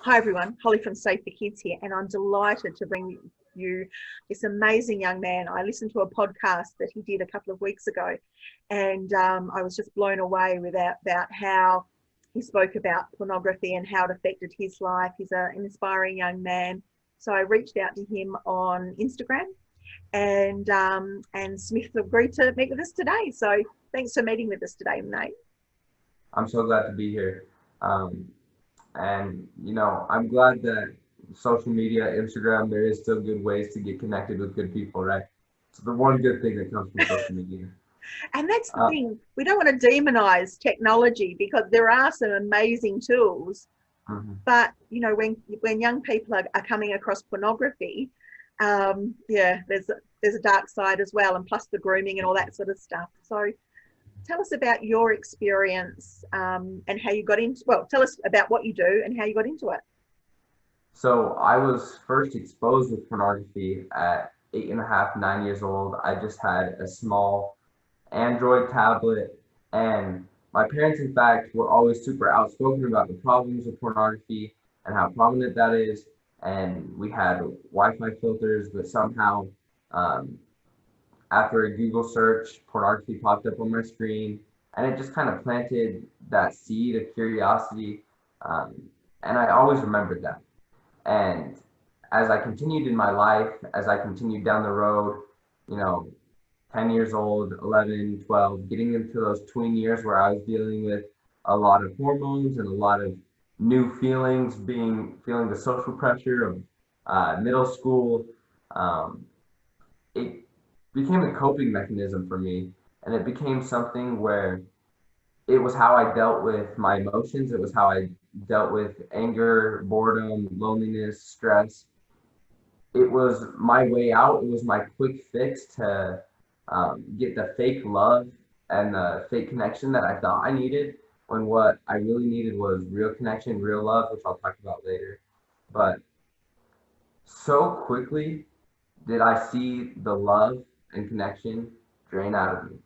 Hi everyone, Holly from Safe for Kids here, and I'm delighted to bring you this amazing young man. I listened to a podcast that he did a couple of weeks ago, and I was just blown away with about how he spoke about pornography and how it affected his life. He's an inspiring young man. So I reached out to him on Instagram, and Smith agreed to meet with us today. So thanks for meeting with us today, Nate. I'm so glad to be here. I'm glad that social media, Instagram, there is still good ways to get connected with good people, right? So the one good thing that comes from social media. And that's the Uh, thing. We don't want to demonize technology because there are some amazing tools. mhm. But when young people are coming across pornography, yeah, there's a dark side as well, and plus the grooming and all that sort of stuff. So tell us about your experience, and how you got into. Well, tell us about what you do and how you got into it. So I was first exposed with pornography at 8.5, 9 years old. I just had a small Android tablet, and my parents, in fact, were always super outspoken about the problems of pornography and how prominent that is. And we had Wi-Fi filters, but somehow, um, after a Google search, pornography popped up on my screen, and it just kind of planted that seed of curiosity. Um, and I always remembered that. And as I continued in my life, as I continued down the road, you know, 10 years old, 11, 12, getting into those tween years where I was dealing with a lot of hormones and a lot of new feelings, feeling the social pressure of middle school. Um, it became a coping mechanism for me, and it became something where it was how I dealt with my emotions. It was how I dealt with anger, boredom, loneliness, stress. It was my way out. It was my quick fix to get the fake love and the fake connection that I thought I needed, when what I really needed was real connection, real love, which I'll talk about later. But so quickly did I see the love and connection drain out of me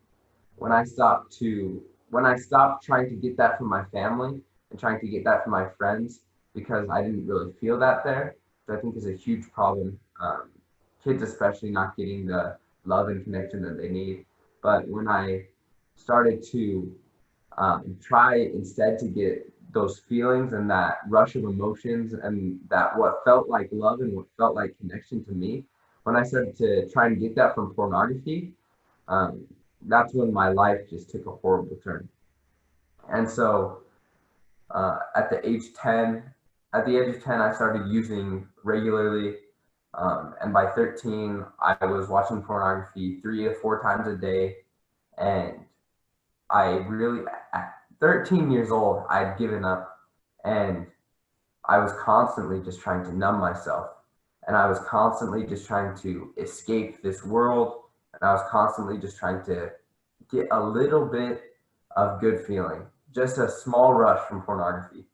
when I stopped trying to get that from my family and trying to get that from my friends, because I didn't really feel that there. So I think is a huge problem. Kids especially not getting the love and connection that they need. But when I started to try instead to get those feelings and that rush of emotions and that what felt like love and what felt like connection to me, when I started to try and get that from pornography, um, that's when my life just took a horrible turn. And so at the age 10, at the age of 10, I started using regularly. And by 13, I was watching pornography 3 to 4 times a day. And I really, at 13 years old, I'd given up, and I was constantly just trying to numb myself. And I was constantly just trying to escape this world. And I was constantly just trying to get a little bit of good feeling, just a small rush from pornography.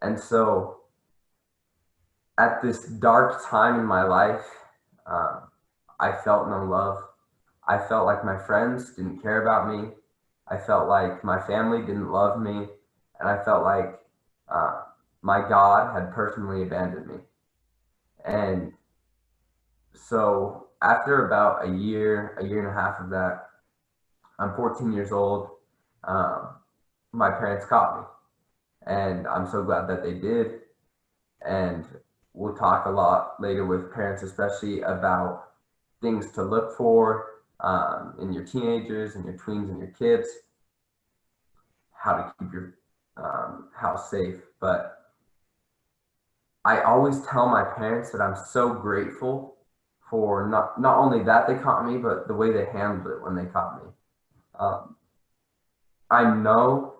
And so at this dark time in my life, um, I felt no love. I felt like my friends didn't care about me. I felt like my family didn't love me. And I felt like uh, my God had personally abandoned me. And so after about a year and a half of that, I'm 14 years old. Um, my parents caught me, and I'm so glad that they did. And we'll talk a lot later with parents, especially about things to look for in your teenagers and your tweens and your kids, how to keep your house safe. But I always tell my parents that I'm so grateful for not only that they caught me, but the way they handled it when they caught me. Um, I know,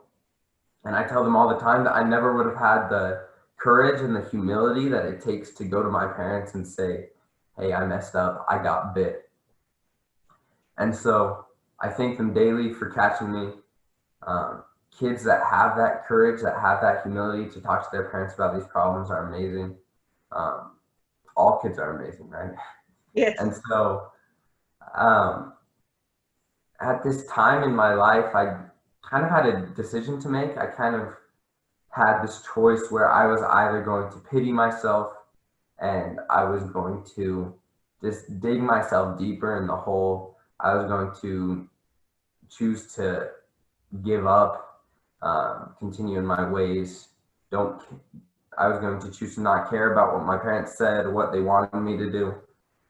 and I tell them all the time, that I never would have had the courage and the humility that it takes to go to my parents and say, hey, I messed up, I got bit. And so I thank them daily for catching me. Um, Kids that have that courage, that have that humility to talk to their parents about these problems are amazing. Um, all kids are amazing, right? Yes. And so um, at this time in my life, I kind of had a decision to make. I kind of had this choice where I was either going to pity myself and I was going to just dig myself deeper in the hole. I was going to choose to give up, continue in my ways. Don't. I was going to choose to not care about what my parents said, or what they wanted me to do,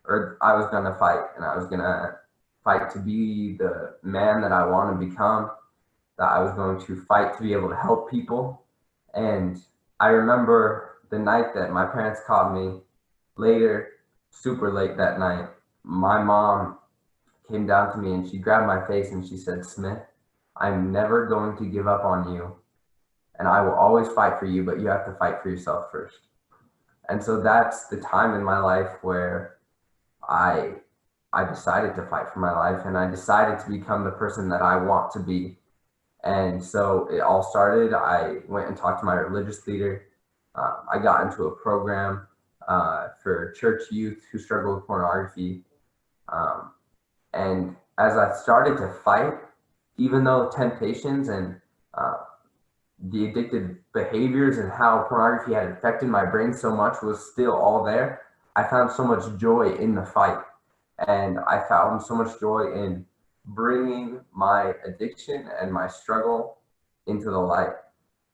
or I was going to fight, and I was going to fight to be the man that I want to become. That I was going to fight to be able to help people. And I remember the night that my parents caught me later, super late that night. My mom came down to me and she grabbed my face and she said, "Smith, I'm never going to give up on you, and I will always fight for you, but you have to fight for yourself first." And so that's the time in my life where I I decided to fight for my life, and I decided to become the person that I want to be. And so it all started. I went and talked to my religious leader. I got into a program for church youth who struggle with pornography. Um, and as I started to fight, even though temptations and uh, the addictive behaviors and how pornography had affected my brain so much was still all there, I found so much joy in the fight. And I found so much joy in bringing my addiction and my struggle into the light.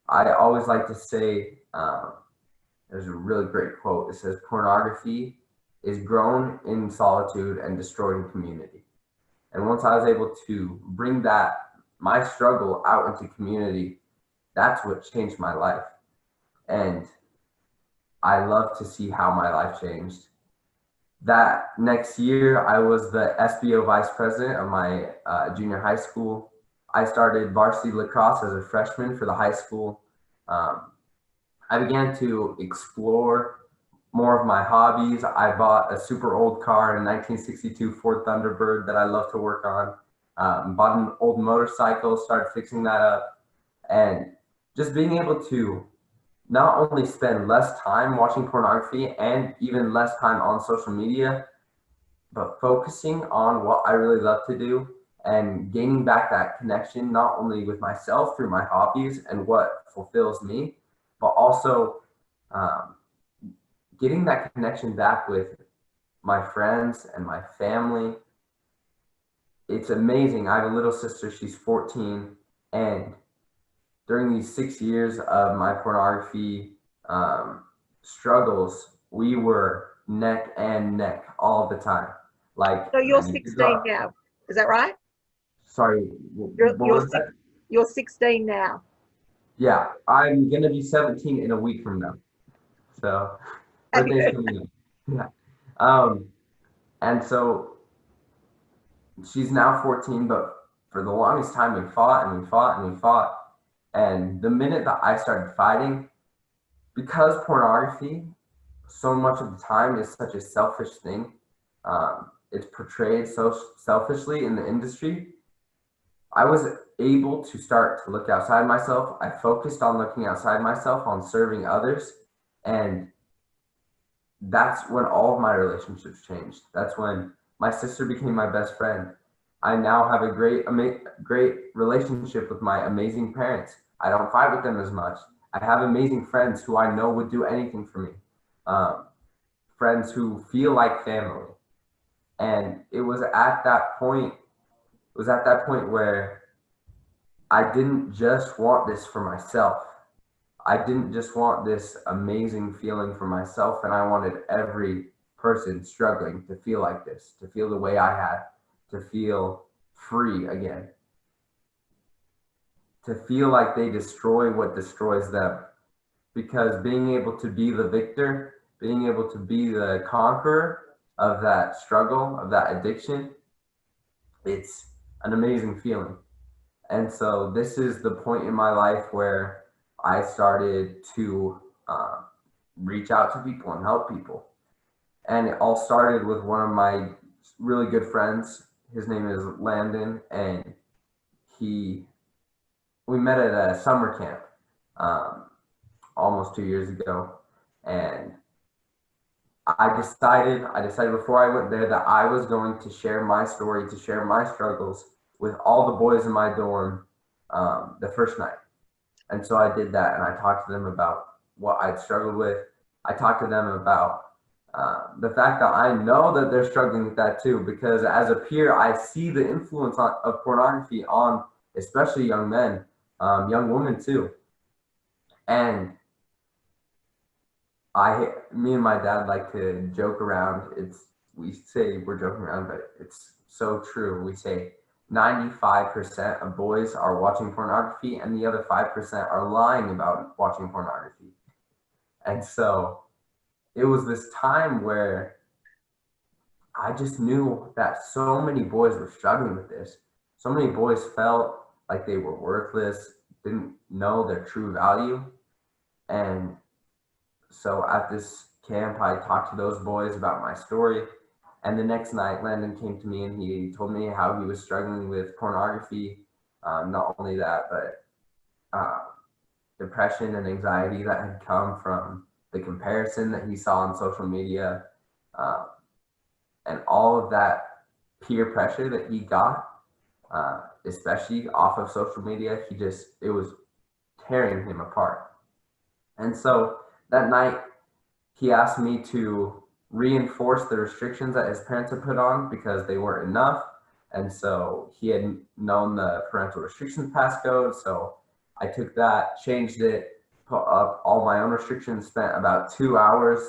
I always like to say, there's a really great quote. It says, "Pornography is grown in solitude and destroyed in community." And once I was able to bring my struggle out into community, that's what changed my life. And I love to see how my life changed. That next year, I was the SBO vice president of my junior high school. I started varsity lacrosse as a freshman for the high school. I began to explore more of my hobbies. I bought a super old car in 1962 Ford Thunderbird that I love to work on. Bought an old motorcycle, started fixing that up, and just being able to not only spend less time watching pornography and even less time on social media, but focusing on what I really love to do and gaining back that connection, not only with myself through my hobbies and what fulfills me, but also um, getting that connection back with my friends and my family. It's amazing. I have a little sister, she's 14, and during these 6 years of my pornography struggles, we were neck and neck all the time. Like, So you're 16 now, is that right? Sorry, You're what you're was that? you're 16 now. Yeah, I'm gonna be 17 in a week from now. So birthday's coming up. Yeah. Um, and so she's now 14, but for the longest time we fought and we fought and we fought. And the minute that I started fighting, because pornography so much of the time is such a selfish thing, it's portrayed so selfishly in the industry. I was able to start to look outside myself. I focused on looking outside myself, on serving others. And that's when all of my relationships changed. That's when my sister became my best friend. I now have a great relationship with my amazing parents. I don't fight with them as much. I have amazing friends who I know would do anything for me. Friends who feel like family. And it was at that point, where I didn't just want this for myself. I didn't just want this amazing feeling for myself, and I wanted every person struggling to feel like this, to feel the way I had, to feel free again, to feel like they destroy what destroys them. Because being able to be the victor, being able to be the conqueror of that struggle, of that addiction, it's an amazing feeling. And so this is the point in my life where I started to reach out to people and help people. And it all started with one of my really good friends. His name is Landon, and we met at a summer camp almost 2 years ago. And I decided before I went there that I was going to share my story, to share my struggles with all the boys in my dorm the first night. And so I did that, and I talked to them about what I'd struggled with. I talked to them about the fact that I know that they're struggling with that too, because as a peer, I see the influence of pornography on especially young men, young women too. And me and my dad like to joke around. We say we're joking around, but it's so true. We say 95% of boys are watching pornography, and the other 5% are lying about watching pornography. And so it was this time where I just knew that so many boys were struggling with this. So many boys felt like they were worthless, didn't know their true value. And so at this camp, I talked to those boys about my story. And the next night, Landon came to me and he told me how he was struggling with pornography. Not only that, but depression and anxiety that had come from the comparison that he saw on social media, and all of that peer pressure that he got, especially off of social media. It was tearing him apart. And so that night, he asked me to reinforce the restrictions that his parents had put on because they weren't enough. And so he had known the parental restrictions passcode. So I took that, changed it, put up all my own restrictions, spent about 2 hours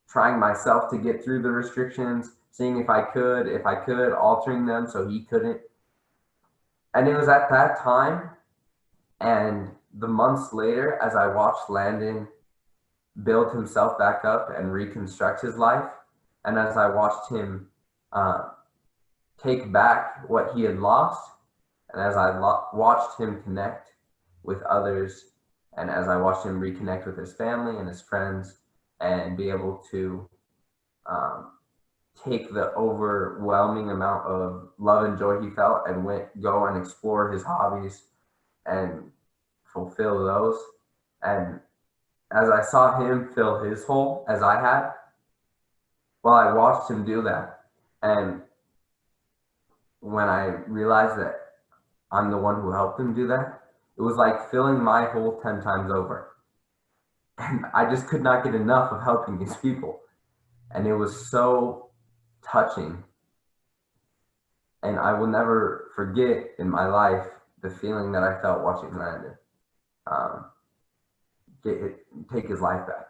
trying myself to get through the restrictions, seeing if I could, altering them so he couldn't. And it was at that time and the months later, as I watched Landon build himself back up and reconstruct his life, and as I watched him take back what he had lost, and as I watched him connect with others, and as I watched him reconnect with his family and his friends, and be able to take the overwhelming amount of love and joy he felt and go and explore his hobbies and fulfill those. And as I saw him fill his hole as I had, well, I watched him do that. And when I realized that I'm the one who helped him do that, it was like filling my hole 10 times over. And I just could not get enough of helping these people. And it was so touching. And I will never forget in my life the feeling that I felt watching Landon take his life back.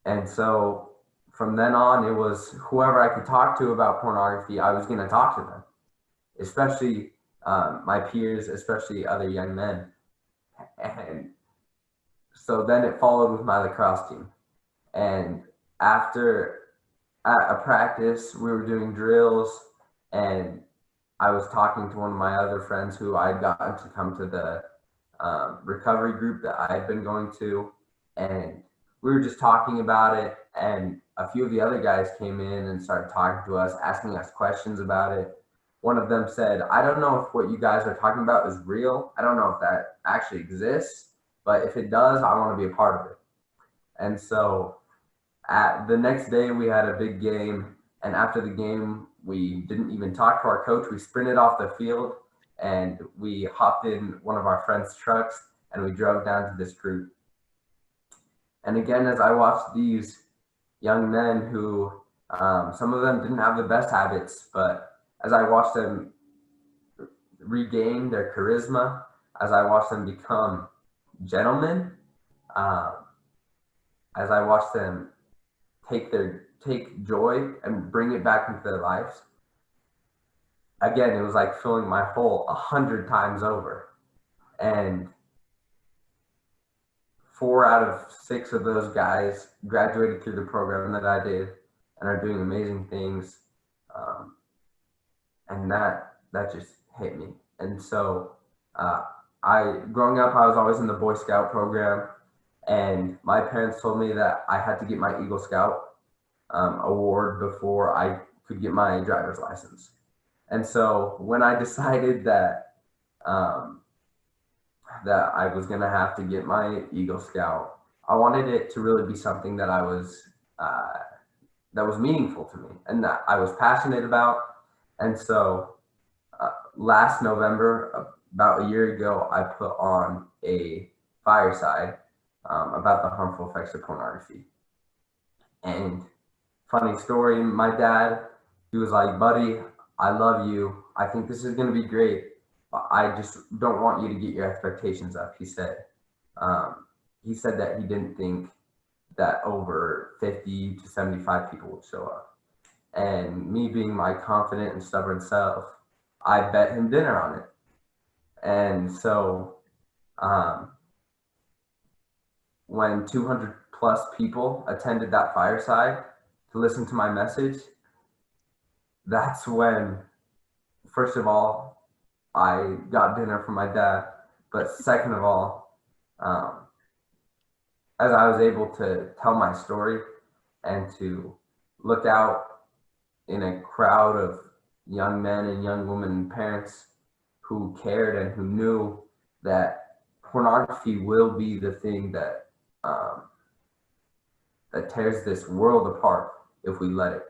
And so from then on, it was whoever I could talk to about pornography, I was going to talk to them, especially my peers, especially other young men. And so then it followed with my lacrosse team. And after at a practice, we were doing drills, and I was talking to one of my other friends who I'd gotten to come to the recovery group that I had been going to, and we were just talking about it, and a few of the other guys came in and started talking to us, asking us questions about it. One of them said, I don't know if what you guys are talking about is real. I don't know if that actually exists, but if it does, I want to be a part of it. And so at the next day, we had a big game, and after the game, we didn't even talk to our coach. We sprinted off the field, and we hopped in one of our friends' trucks, and we drove down to this group. And again, as I watched these young men who, some of them didn't have the best habits, but as I watched them regain their charisma, as I watched them become gentlemen, as I watched them take joy and bring it back into their lives, again, it was like filling my hole 100 times over. And 4 out of 6 of those guys graduated through the program that I did and are doing amazing things. And that just hit me. And so growing up, I was always in the Boy Scout program, and my parents told me that I had to get my Eagle Scout award before I could get my driver's license. And so when I decided that that I was gonna have to get my Eagle Scout, I wanted it to really be something that that was meaningful to me and that I was passionate about. And so last November, about a year ago, I put on a Fireside about the harmful effects of pornography. And funny story, my dad, he was like, buddy, I love you. I think this is going to be great. But I just don't want you to get your expectations up, he said. Um, he said that he didn't think that over 50 to 75 people would show up. And me being my confident and stubborn self, I bet him dinner on it. And so um, when 200 plus people attended that fireside to listen to my message, that's when, first of all, I got dinner from my dad. But second of all, as I was able to tell my story and to look out in a crowd of young men and young women and parents who cared and who knew that pornography will be the thing that that tears this world apart if we let it.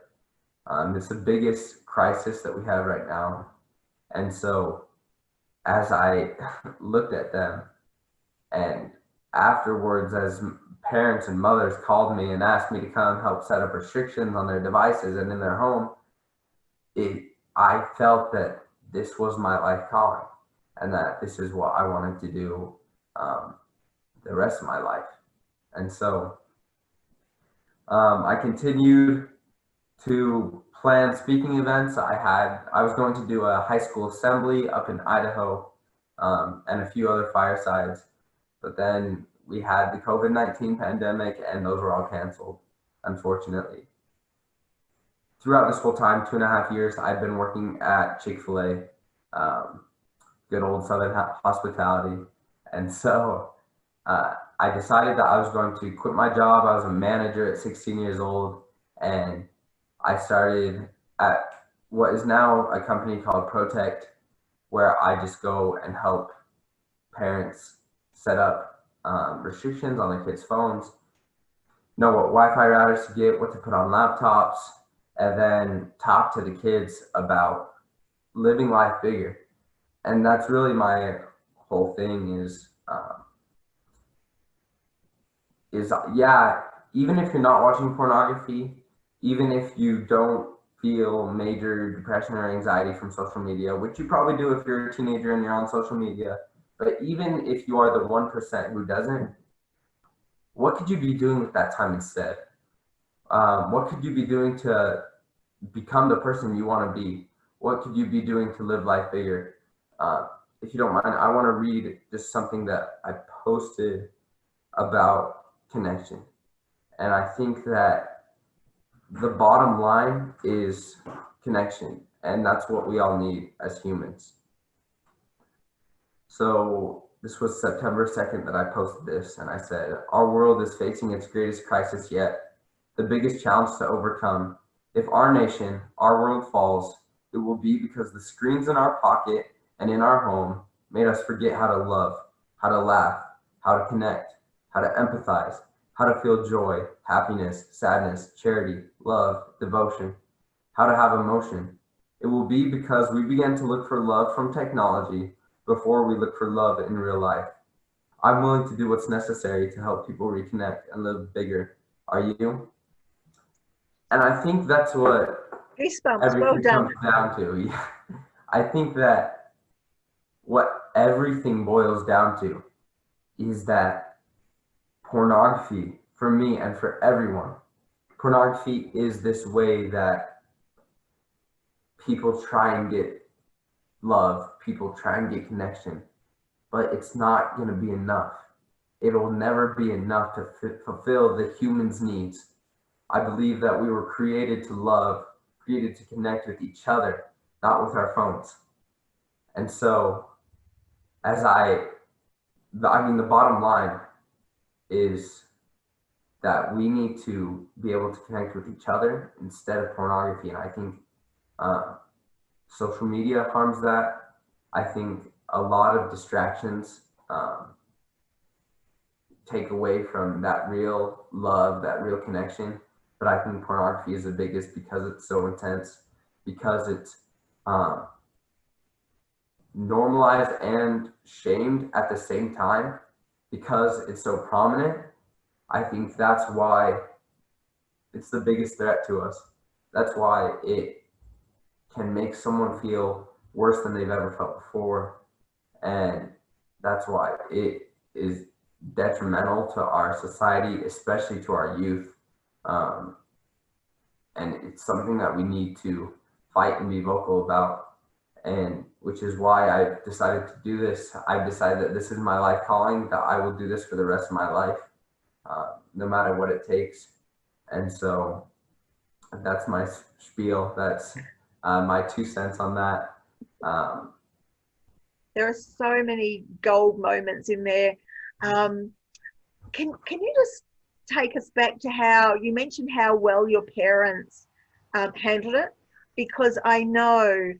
It's the biggest crisis that we have right now. And so as I looked at them, and afterwards, as parents and mothers called me and asked me to come help set up restrictions on their devices and in their home, I felt that this was my life calling and that this is what I wanted to do the rest of my life. And so I continued to plan speaking events. I was going to do a high school assembly up in Idaho and a few other firesides, but then we had the COVID-19 pandemic and those were all canceled, unfortunately. Throughout this whole time, 2.5 years, I've been working at Chick-fil-A, good old Southern hospitality. And so I decided that I was going to quit my job. I was a manager at 16 years old, and I started at what is now a company called Protect, where I just go and help parents set up restrictions on their kids' phones, know what Wi-Fi routers to get, what to put on laptops, and then talk to the kids about living life bigger. And that's really my whole thing is yeah, even if you're not watching pornography, even if you don't feel major depression or anxiety from social media, which you probably do if you're a teenager and you're on social media, but even if you are the 1% who doesn't, what could you be doing with that time instead? What could you be doing to become the person you want to be? What could you be doing to live life bigger? If you don't mind, I want to read just something that I posted about connection. And I think that the bottom line is connection, and that's what we all need as humans. So this was September 2nd that I posted this, and I said, our world is facing its greatest crisis yet, the biggest challenge to overcome. If our nation, our world falls, it will be because the screens in our pocket and in our home made us forget how to love, how to laugh, how to connect, how to empathize, how to feel joy, happiness, sadness, charity, love, devotion, how to have emotion. It will be because we began to look for love from technology before we look for love in real life. I'm willing to do what's necessary to help people reconnect and live bigger. Are you? And I think that's what Goosebumps. Well everything done. comes down to. I think that what everything boils down to is that pornography, for me and for everyone, pornography is this way that people try and get love, people try and get connection, but it's not going to be enough. It'll never be enough to fulfill the human's needs. I believe that we were created to love, created to connect with each other, not with our phones. And so, the bottom line is that we need to be able to connect with each other instead of pornography. And I think social media harms that. I think a lot of distractions take away from that real love, that real connection. But I think pornography is the biggest because it's so intense, because it's normalized and shamed at the same time. because it's so prominent, I think that's why it's the biggest threat to us. That's why it can make someone feel worse than they've ever felt before. And that's why it is detrimental to our society, especially to our youth. Um, and it's something that we need to fight and be vocal about. And which is why I've decided to do this. I've decided that this is my life calling, that I will do this for the rest of my life, no matter what it takes. And so that's my spiel. That's my 2 cents on that. There are so many gold moments in there. Can you just take us back to how you mentioned how well your parents handled it? Because I know,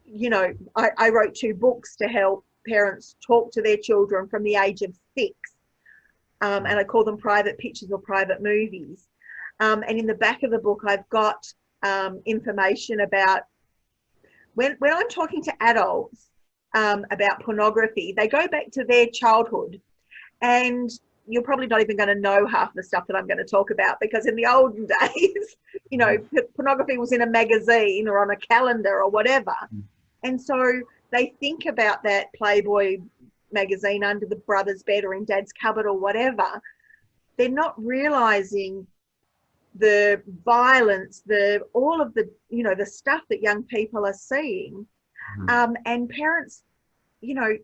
you know, I wrote 2 books to help parents talk to their children from the age of 6, and I call them private pictures or private movies. And in the back of the book, I've got information about when I'm talking to adults about pornography, they go back to their childhood, and you're probably not even going to know half the stuff that I'm going to talk about, because in the olden days, you know, pornography was in a magazine or on a calendar or whatever. And so they think about that Playboy magazine under the brother's bed or in dad's cupboard or whatever. They're not realizing the violence, all of the, you know, the stuff that young people are seeing. And parents, you know,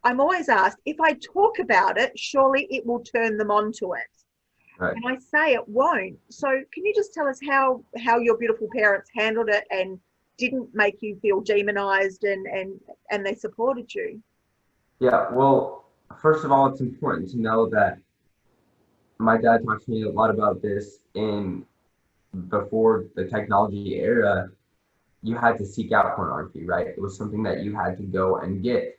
I'm always asked, if I talk about it, surely it will turn them on to it. Right. And I say it won't. So can you just tell us how your beautiful parents handled it and didn't make you feel demonized, and they supported you? Yeah, well, first of all, it's important to know that my dad talked to me a lot about this before the technology era. You had to seek out pornography, right? It was something that you had to go and get.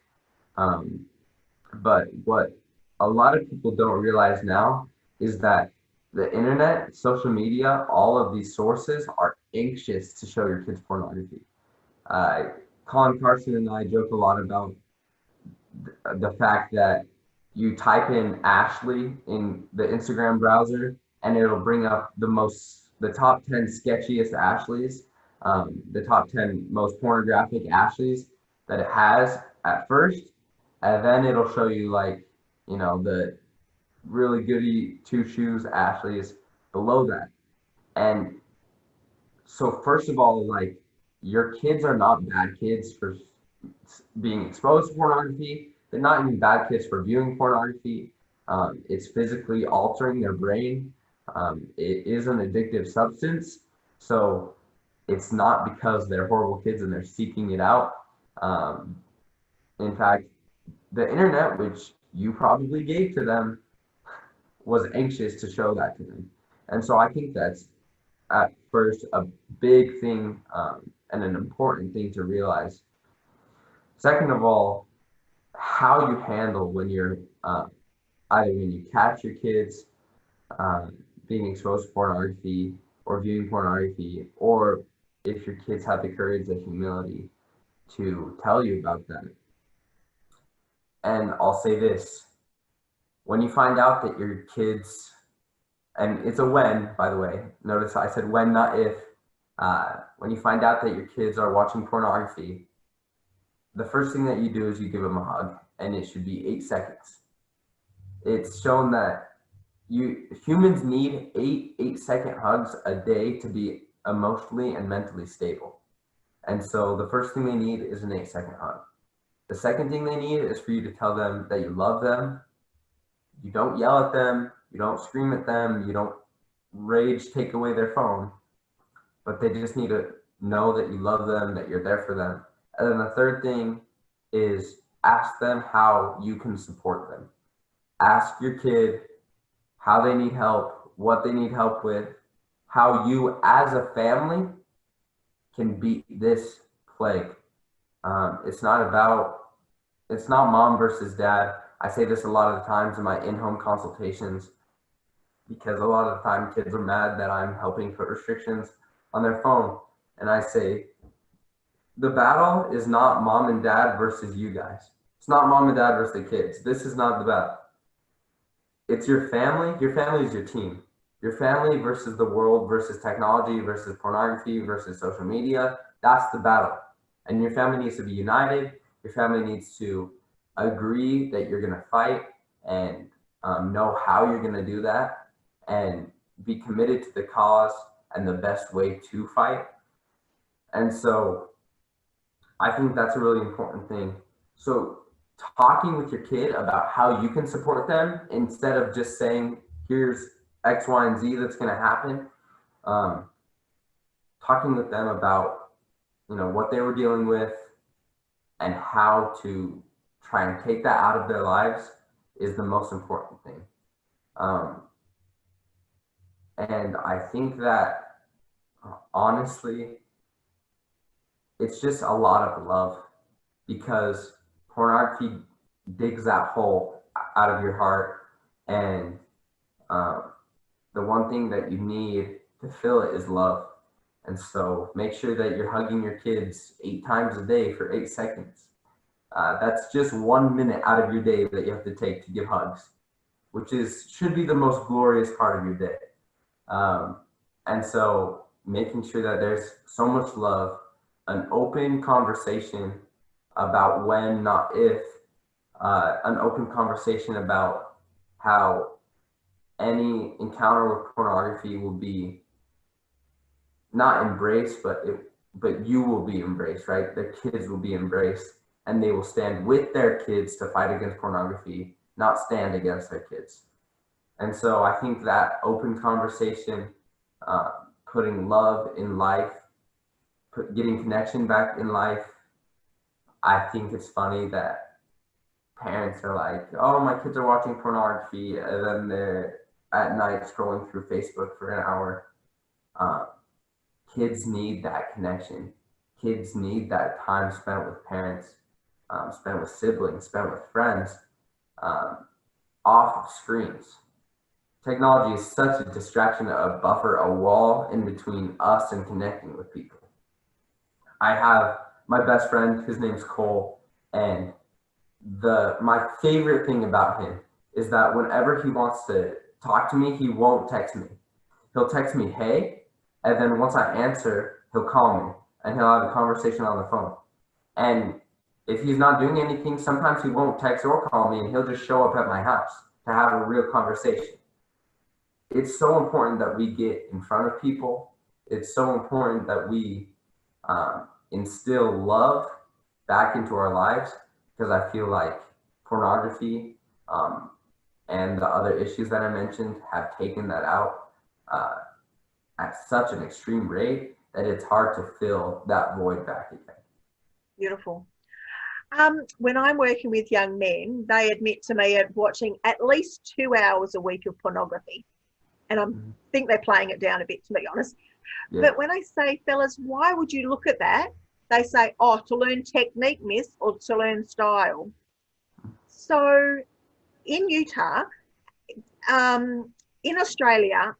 But what a lot of people don't realize now is that the internet, social media, all of these sources are anxious to show your kids pornography. Colin Carson and I joke a lot about the fact that you type in Ashley in the Instagram browser and it'll bring up the top 10 sketchiest Ashleys, the top 10 most pornographic Ashleys that it has at first. And then it'll show you, like, you know, the really goody 2 shoes Ashleys below that. And so first of all, like, your kids are not bad kids for being exposed to pornography. They're not even bad kids for viewing pornography. It's physically altering their brain. It is an addictive substance. So it's not because they're horrible kids and they're seeking it out. In fact, the internet, which you probably gave to them, was anxious to show that to them. And so I think that's at first a big thing, and an important thing to realize. Second of all, how you handle when you're either when you catch your kids being exposed to pornography or viewing pornography, or if your kids have the courage, the humility to tell you about that. And I'll say this, when you find out that your kids, and it's a when, by the way, notice I said when, not if, when you find out that your kids are watching pornography, the first thing that you do is you give them a hug, and it should be 8 seconds. It's shown that humans need 8-second hugs a day to be emotionally and mentally stable. And so the first thing they need is an 8-second hug. The second thing they need is for you to tell them that you love them. You don't yell at them, you don't scream at them, you don't rage take away their phone, but they just need to know that you love them, that you're there for them. And then the third thing is ask them how you can support them. Ask your kid how they need help, what they need help with, how you as a family can beat this plague. It's not mom versus dad. I say this a lot of the times in my in-home consultations, because a lot of the time kids are mad that I'm helping put restrictions on their phone. And I say, the battle is not mom and dad versus you guys. It's not mom and dad versus the kids. This is not the battle. It's your family. Your family is your team. Your family versus the world versus technology versus pornography versus social media. That's the battle. And your family needs to be united. Your family needs to agree that you're going to fight and know how you're going to do that and be committed to the cause and the best way to fight. And so I think that's a really important thing. So talking with your kid about how you can support them instead of just saying, here's X, Y, and Z that's going to happen. Talking with them about, what they were dealing with and how to try and take that out of their lives is the most important thing. And I think that honestly, it's just a lot of love, because pornography digs that hole out of your heart, and the one thing that you need to fill it is love. And so make sure that you're hugging your kids 8 times a day for 8 seconds. That's just 1 minute out of your day that you have to take to give hugs, which should be the most glorious part of your day. And so making sure that there's so much love, an open conversation about when, not if, an open conversation about how any encounter with pornography will be not embraced, but you will be embraced, right? The kids will be embraced, and they will stand with their kids to fight against pornography, not stand against their kids. And so I think that open conversation, putting love in life, getting connection back in life. I think it's funny that parents are like, oh, my kids are watching pornography, and then they're at night scrolling through Facebook for an hour. Kids need that connection. Kids need that time spent with parents, spent with siblings, spent with friends, off of screens. Technology is such a distraction, a buffer, a wall in between us and connecting with people. I have my best friend, his name's Cole, and my favorite thing about him is that whenever he wants to talk to me, he won't text me. He'll text me, hey, and then once I answer, he'll call me and he'll have a conversation on the phone. And if he's not doing anything, sometimes he won't text or call me, and he'll just show up at my house to have a real conversation. It's so important that we get in front of people. It's so important that we instill love back into our lives, because I feel like pornography and the other issues that I mentioned have taken that out at such an extreme rate that it's hard to fill that void back again. Beautiful. When I'm working with young men, they admit to me at watching at least 2 hours a week of pornography. And I think they're playing it down a bit, to be honest. Yeah. But when I say, fellas, why would you look at that? They say, oh, to learn technique, miss, or to learn style. So in Utah, in Australia,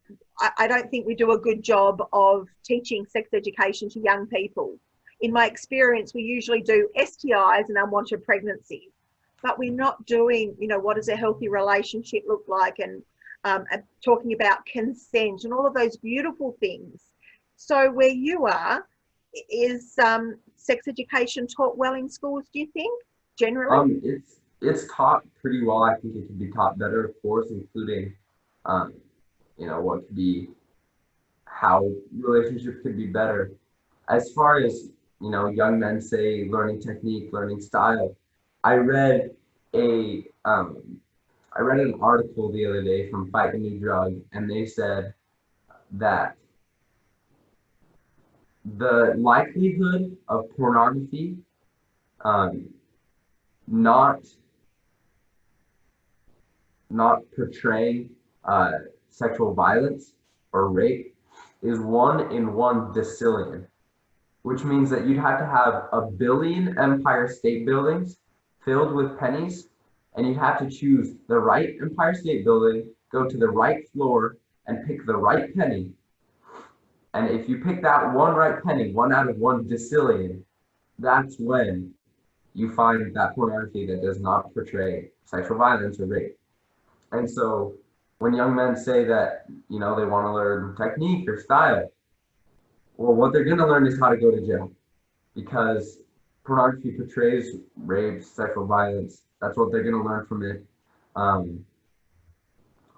I don't think we do a good job of teaching sex education to young people. In my experience, we usually do STIs and unwanted pregnancies, but we're not doing, what does a healthy relationship look like, and talking about consent and all of those beautiful things. So where you are, is sex education taught well in schools, do you think, generally? It's taught pretty well. I think it could be taught better, of course, including, what could be, how relationships could be better. As far as, young men say learning technique, learning style, I read an article the other day from Fight the New Drug, and they said that the likelihood of pornography not portraying sexual violence or rape is 1 in 1 decillion, which means that you'd have to have 1 billion Empire State Buildings filled with pennies, and you'd have to choose the right Empire State Building, go to the right floor, and pick the right penny. And if you pick that one right penny, 1 out of 1 decillion, that's when you find that pornography that does not portray sexual violence or rape. And so when young men say that, they want to learn technique or style, well, what they're going to learn is how to go to jail, because pornography portrays rape, sexual violence. That's what they're going to learn from it. Um,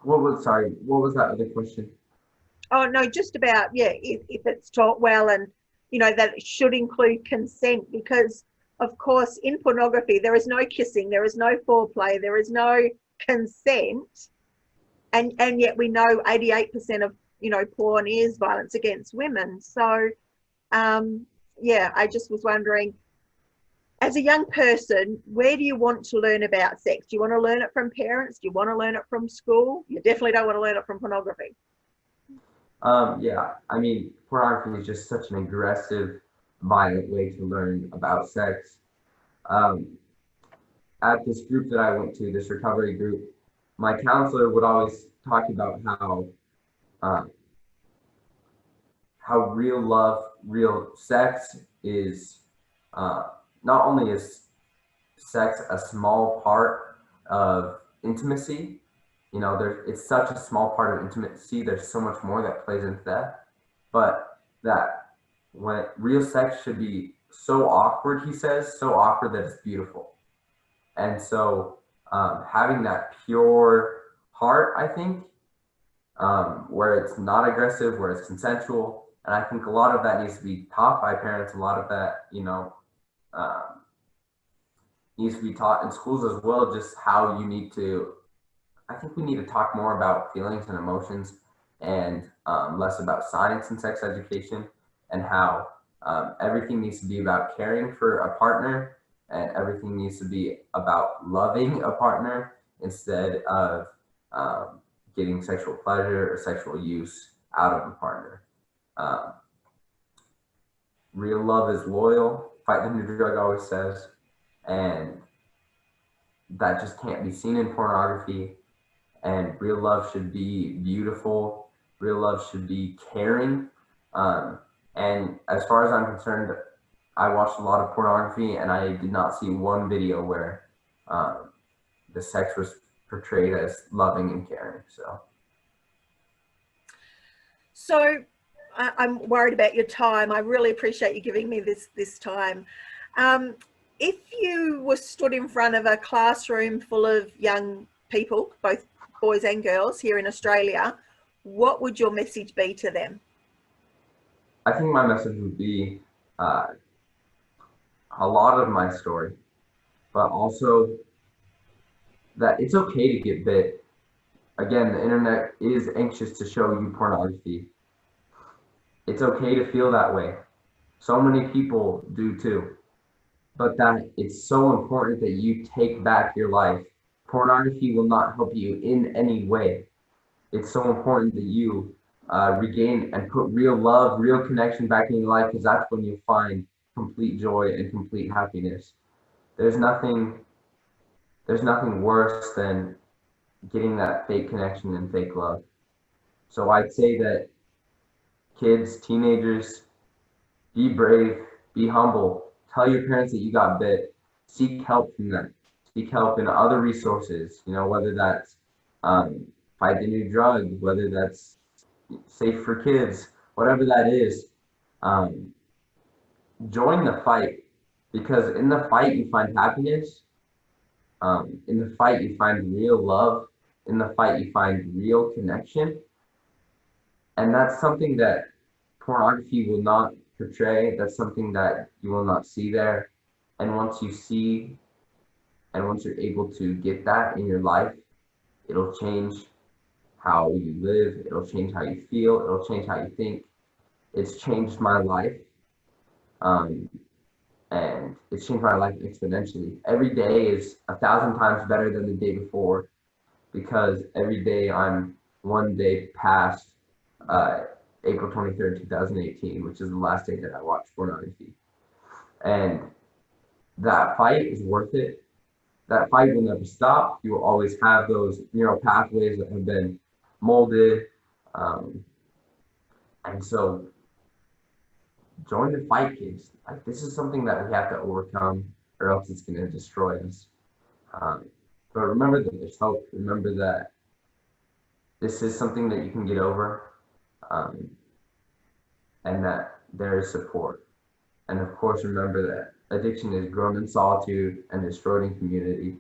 what was that other question? Oh, no, just about, yeah, if it's taught well, and, that it should include consent, because, of course, in pornography, there is no kissing, there is no foreplay, there is no consent. And yet we know 88% of, porn is violence against women. So, yeah, I just was wondering, as a young person, where do you want to learn about sex? Do you want to learn it from parents? Do you want to learn it from school? You definitely don't want to learn it from pornography. Yeah, I mean, pornography is just such an aggressive, violent way to learn about sex. Um, at this group that I went to, this recovery group, my counselor would always talk about uh, how real love, real sex is. Uh, Not only is sex a small part of intimacy, it's such a small part of intimacy. There's so much more that plays into that, but that when real sex should be so awkward, he says, so awkward that it's beautiful. And so having that pure heart, I think, where it's not aggressive, where it's consensual. And I think a lot of that needs to be taught by parents. A lot of that, um, needs to be taught in schools as well, just how you need to, I think we need to talk more about feelings and emotions, and less about science and sex education, and how everything needs to be about caring for a partner, and everything needs to be about loving a partner instead of um, getting sexual pleasure or sexual use out of a partner. Um, Real love is loyal, fight the new drug always says, and that just can't be seen in pornography. And real love should be beautiful. Real love should be caring. Um, and as far as I'm concerned, I watched a lot of pornography, and I did not see one video where the sex was portrayed as loving and caring. So I'm worried about your time. I really appreciate you giving me this time. Um, if you were stood in front of a classroom full of young people, both boys and girls here in Australia, what would your message be to them? I think my message would be uh, a lot of my story, but also that it's okay to get bit. Again, the internet is anxious to show you pornography. It's okay to feel that way. So many people do too. But that it's so important that you take back your life. Pornography will not help you in any way. It's so important that you regain and put real love, real connection back in your life, because that's when you find complete joy and complete happiness. There's nothing, there's nothing worse than getting that fake connection and fake love. So I'd say that kids, teenagers, be brave, be humble. Tell your parents that you got bit. Seek help from them. Seek help in other resources, whether that's fight the new drug, whether that's safe for kids, whatever that is. Um, Join the fight, because in the fight you find happiness. In the fight you find real love. In the fight you find real connection. And that's something that pornography will not portray. That's something that you will not see there. And once you see, and once you're able to get that in your life, it'll change how you live. It'll change how you feel. It'll change how you think. It's changed my life. Um, and it's changed my life exponentially. Every day is 1,000 times better than the day before, because every day I'm one day past April 23rd, 2018, which is the last day that I watched pornography. And that fight is worth it. That fight will never stop. You will always have those neural pathways that have been molded. And so join the fight, kids. Like, this is something that we have to overcome. or else it's going to destroy us. But remember that there's hope. Remember that this is something that you can get over, um, and that there is support. And of course, remember that addiction is grown in solitude and destroyed in community,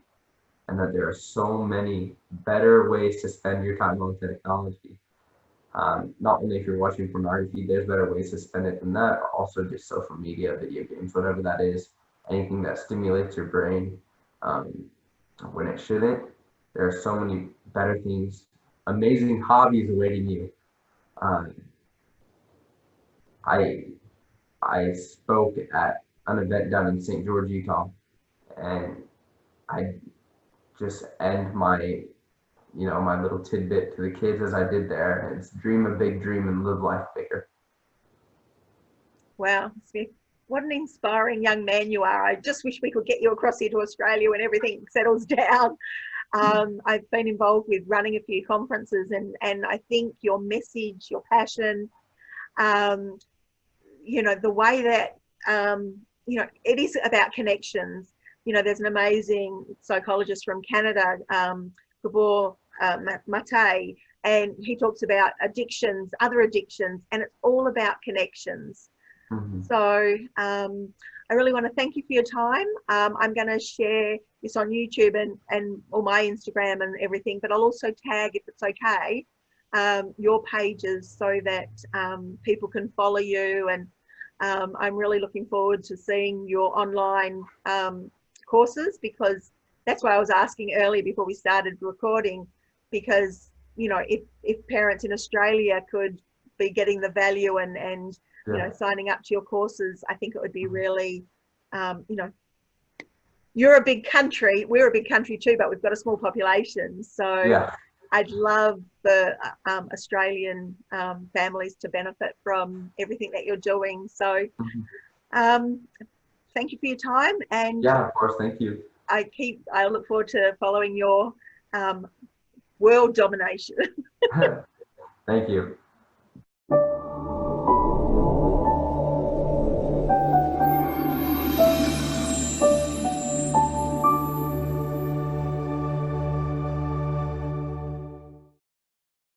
and that there are so many better ways to spend your time on technology. Not only if you're watching pornography, there's better ways to spend it than that. Also, just social media, video games, whatever that is, anything that stimulates your brain um, when it shouldn't. There are so many better things, amazing hobbies awaiting you. Um, I I spoke at an event down in St. George, Utah, and I just end my little tidbit to the kids as I did there. It's dream a big dream and live life bigger. Wow, Smith, what an inspiring young man you are. I just wish we could get you across here to Australia when everything settles down. I've been involved with running a few conferences, and I think your message, your passion, um, the way that, it is about connections. There's an amazing psychologist from Canada, Gabor Mate, and he talks about addictions, other addictions, and it's all about connections. Mm-hmm. So I really want to thank you for your time. I'm going to share this on YouTube and all my Instagram and everything, but I'll also tag, if it's okay, your pages so that people can follow you. And I'm really looking forward to seeing your online courses, because that's why I was asking earlier before we started recording, because if parents in Australia could be getting the value and signing up to your courses, I think it would be really, you're a big country, we're a big country too, but we've got a small population. So Yeah. I'd love the Australian families to benefit from everything that you're doing. So thank you for your time. And Yeah, of course. Thank you. I look forward to following your world domination. Thank you.